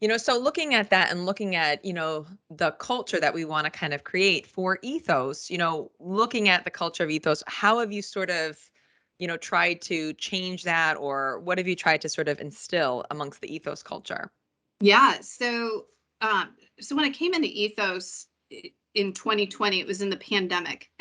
So looking at that and looking at, the culture that we want to kind of create for Ethos, looking at the culture of Ethos, how have you sort of, tried to change that, or what have you tried to sort of instill amongst the Ethos culture? Yeah. So when I came into Ethos in 2020, it was in the pandemic.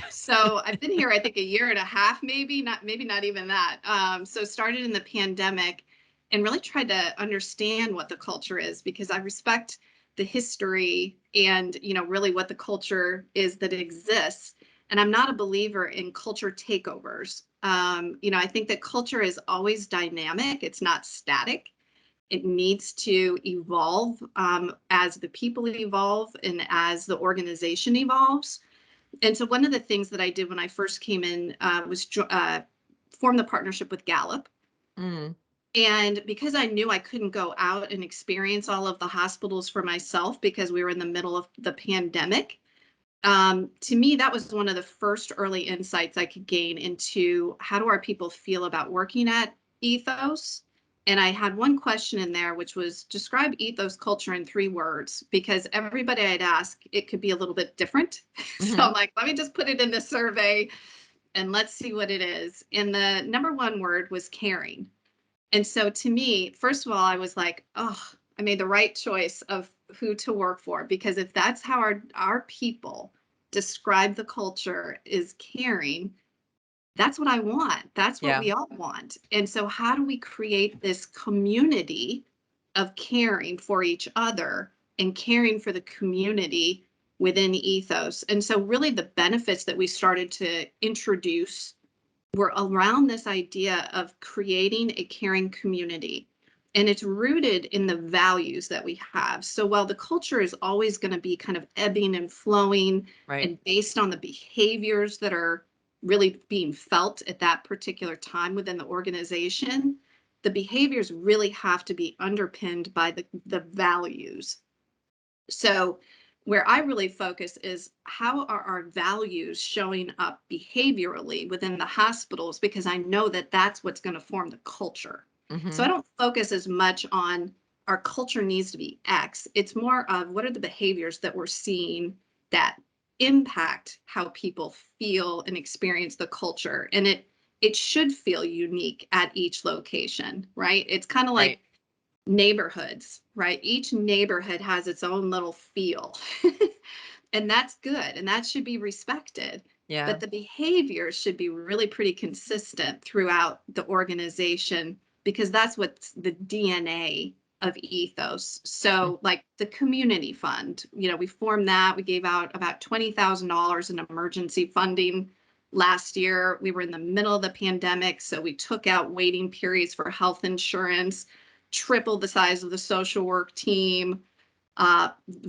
So I've been here, I think, a year and a half, maybe not even that. So started in the pandemic and really tried to understand what the culture is, because I respect the history and, really what the culture is that exists. And I'm not a believer in culture takeovers. I think that culture is always dynamic. It's not static. It needs to evolve as the people evolve and as the organization evolves. And so one of the things that I did when I first came in was form the partnership with Gallup. Mm, And because I knew I couldn't go out and experience all of the hospitals for myself because we were in the middle of the pandemic, to me, that was one of the first early insights I could gain into how do our people feel about working at Ethos. And I had one question in there, which was describe Ethos culture in 3 words, because everybody I'd ask, it could be a little bit different. So mhm. I'm like, let me just put it in the survey and let's see what it is. And the number 1 word was caring. And so to me, first of all, I was like, oh, I made the right choice of who to work for, because if that's how our people describe the culture is caring, that's what I want. That's what Yeah, we all want. And so how do we create this community of caring for each other and caring for the community within Ethos? And so really the benefits that we started to introduce were around this idea of creating a caring community. And it's rooted in the values that we have. So while the culture is always going to be kind of ebbing and flowing right. and based on the behaviors that are really being felt at that particular time within the organization, the behaviors really have to be underpinned by the values. So where I really focus is how are our values showing up behaviorally within the hospitals, because I know that that's what's going to form the culture. So I Mhm. don't focus as much on our culture needs to be X. It's more of what are the behaviors that we're seeing that impact how people feel and experience the culture. And it should feel unique at each location, right? It's kind of Right. like neighborhoods, right? Each neighborhood has its own little feel. And that's good. And that should be respected. Yeah. But the behaviors should be really pretty consistent throughout the organization, because that's what's the DNA of Ethos. Mm, So, like the community fund, we formed that. We gave out about $20,000 in emergency funding last year. We were in the middle of the pandemic. So, we took out waiting periods for health insurance, tripled the size of the social work team.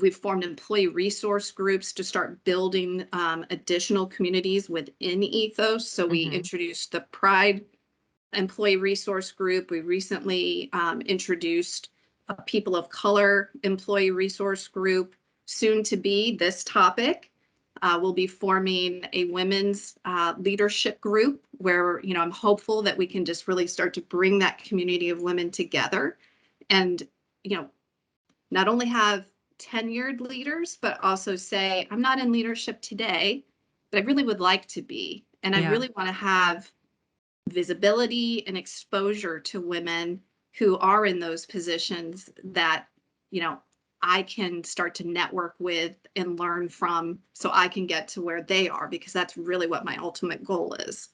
We've formed employee resource groups to start building additional communities within Ethos. So we mhm. introduced the Pride Employee Resource Group. We recently introduced a People of Color Employee Resource Group. Soon to be this topic. We'll be forming a women's leadership group where, I'm hopeful that we can just really start to bring that community of women together and, you know, not only have tenured leaders, but also say, I'm not in leadership today, but I really would like to be. And I Yeah. really want to have visibility and exposure to women who are in those positions that, you know, I can start to network with and learn from so I can get to where they are, because that's really what my ultimate goal is.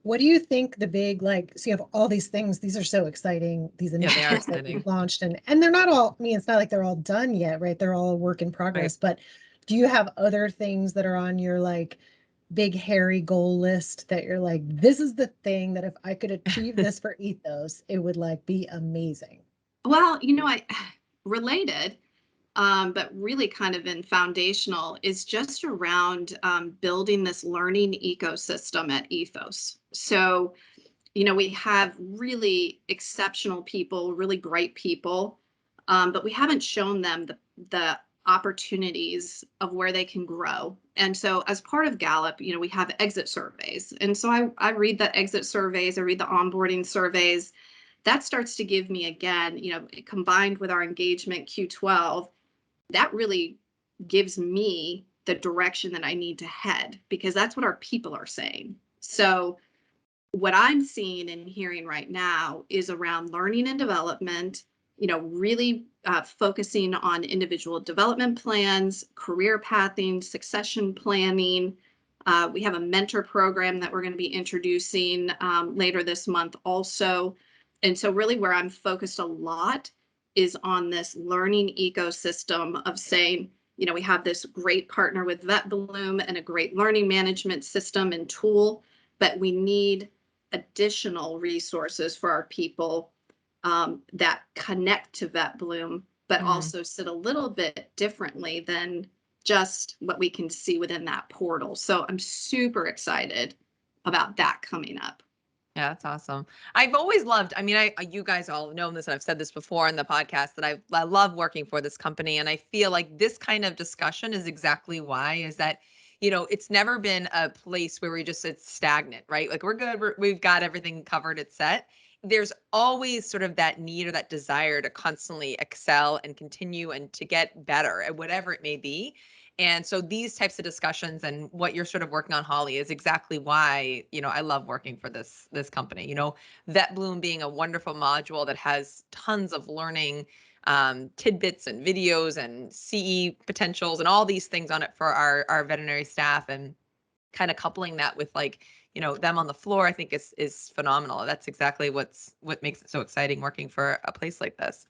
What do you think the big, like, so you have all these things, these are so exciting, these Yeah, they are initiatives that exciting. you've launched, and they're not all, I mean, it's not like they're all done yet, right? They're all a work in Right. progress, but do you have other things that are on your like big hairy goal list that you're like, this is the thing that if I could achieve this for Ethos, it would like be amazing. Well, I related, but really kind of in foundational is just around building this learning ecosystem at Ethos. So, we have really exceptional people, really great people, but we haven't shown them the opportunities of where they can grow. And so, as part of Gallup, we have exit surveys. And so I read the exit surveys, I read the onboarding surveys, that starts to give me, again, combined with our engagement Q12, that really gives me the direction that I need to head, because that's what our people are saying. So what I'm seeing and hearing right now is around learning and development, really focusing on individual development plans, career pathing, succession planning. We have a mentor program that we're going to be introducing later this month also. And so really where I'm focused a lot is on this learning ecosystem of saying, we have this great partner with VetBloom and a great learning management system and tool, but we need additional resources for our people that connect to VetBloom, but also sit a little bit differently than just what we can see within that portal. So I'm super excited about that coming up. Yeah, that's awesome. I've always loved, I mean, you guys all know this, and I've said this before in the podcast, that I love working for this company. And I feel like this kind of discussion is exactly why, is that, it's never been a place where it's stagnant, right? Like we're good, we've got everything covered, it's set. There's always sort of that need or that desire to constantly excel and continue and to get better at whatever it may be. And so these types of discussions and what you're sort of working on, Holly, is exactly why, I love working for this company. VetBloom being a wonderful module that has tons of learning tidbits and videos and CE potentials and all these things on it for our veterinary staff, and kind of coupling that with them on the floor, I think is phenomenal. That's exactly what makes it so exciting working for a place like this.